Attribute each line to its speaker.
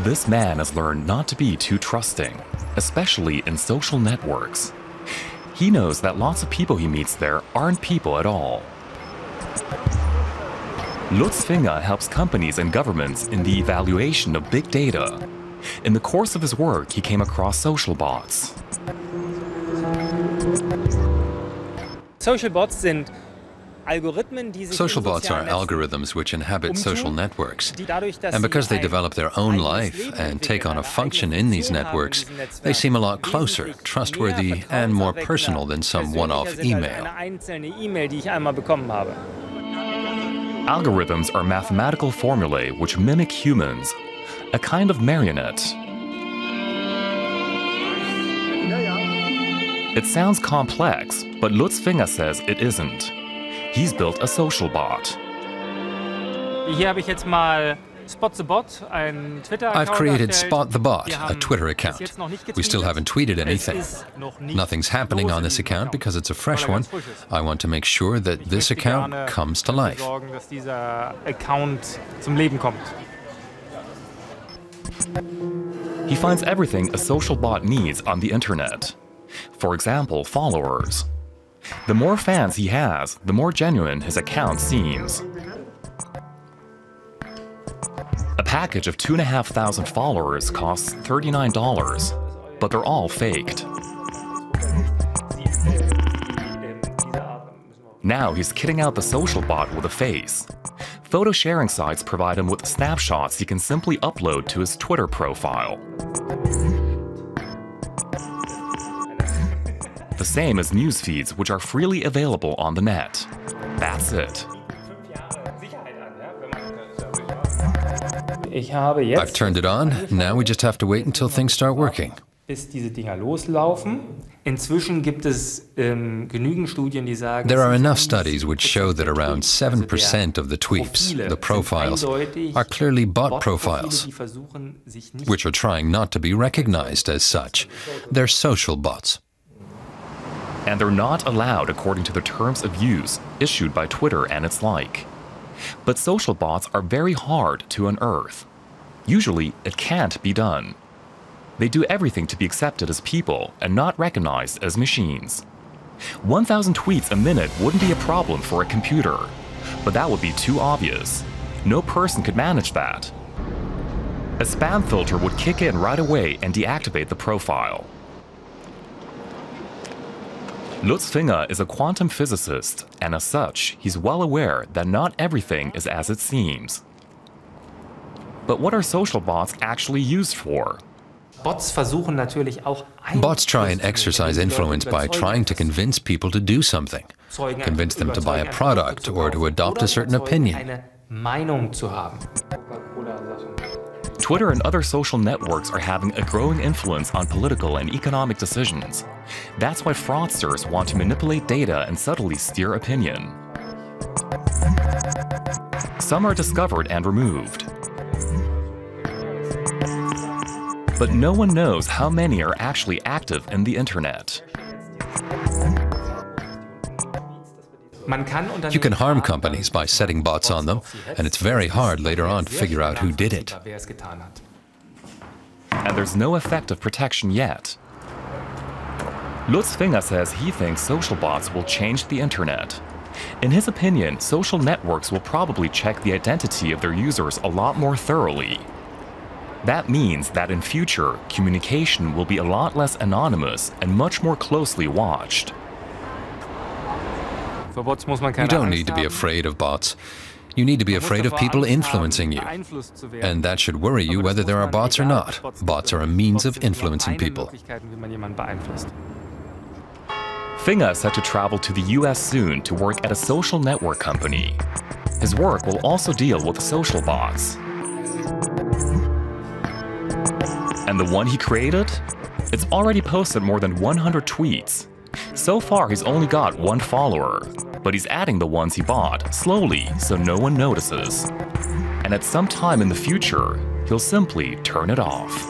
Speaker 1: This man has learned not to be too trusting, especially in social networks. He knows that lots of people he meets there aren't people at all. Lutz Finger helps companies and governments in the evaluation of big data. In the course of his work, he came across social bots.
Speaker 2: Social bots are
Speaker 3: algorithms which inhabit social networks, and because they develop their own life and take on a function in these networks, they seem a lot closer, trustworthy, and more personal than some one-off email.
Speaker 1: Algorithms are mathematical formulae which mimic humans, a kind of marionette. It sounds complex, but Lutz Finger says it isn't. He's built a social bot.
Speaker 3: I've created Spot the Bot, a Twitter account. We still haven't tweeted anything. Nothing's happening on this account because it's a fresh one. I want to make sure that this account comes to life.
Speaker 1: He finds everything a social bot needs on the internet. For example, followers. The more fans he has, the more genuine his account seems. A package of 2,500 followers costs $39, but they're all faked. Now he's kitting out the social bot with a face. Photo sharing sites provide him with snapshots he can simply upload to his Twitter profile. The same as news feeds, which are freely available on the net. That's it.
Speaker 3: I've turned it on. Now we just have to wait until things start working. There are enough studies which show that around 7% of the tweets, the profiles, are clearly bot profiles, which are trying not to be recognized as such. They're social bots.
Speaker 1: And they're not allowed according to the terms of use issued by Twitter and its like. But social bots are very hard to unearth. Usually, it can't be done. They do everything to be accepted as people and not recognized as machines. 1,000 tweets a minute wouldn't be a problem for a computer, but that would be too obvious. No person could manage that. A spam filter would kick in right away and deactivate the profile. Lutz Finger is a quantum physicist, and as such, he's well aware that not everything is as it seems. But what are social bots actually used for?
Speaker 3: Bots try and exercise influence by trying to convince people to do something, convince them to buy a product or to adopt a certain opinion.
Speaker 1: Twitter and other social networks are having a growing influence on political and economic decisions. That's why fraudsters want to manipulate data and subtly steer opinion. Some are discovered and removed. But no one knows how many are actually active in the internet.
Speaker 3: You can harm companies by setting bots on them, and it's very hard later on to figure out who did it.
Speaker 1: And there's no effective protection yet. Lutz Finger says he thinks social bots will change the internet. In his opinion, social networks will probably check the identity of their users a lot more thoroughly. That means that in future, communication will be a lot less anonymous and much more closely watched.
Speaker 3: You don't need to be afraid of bots. You need to be afraid of people influencing you. And that should worry you whether there are bots or not. Bots are a means of influencing people.
Speaker 1: Finger is set to travel to the US soon to work at a social network company. His work will also deal with social bots. And the one he created? It's already posted more than 100 tweets. So far, he's only got 1 follower, but he's adding the ones he bought, slowly, so no one notices. And at some time in the future, he'll simply turn it off.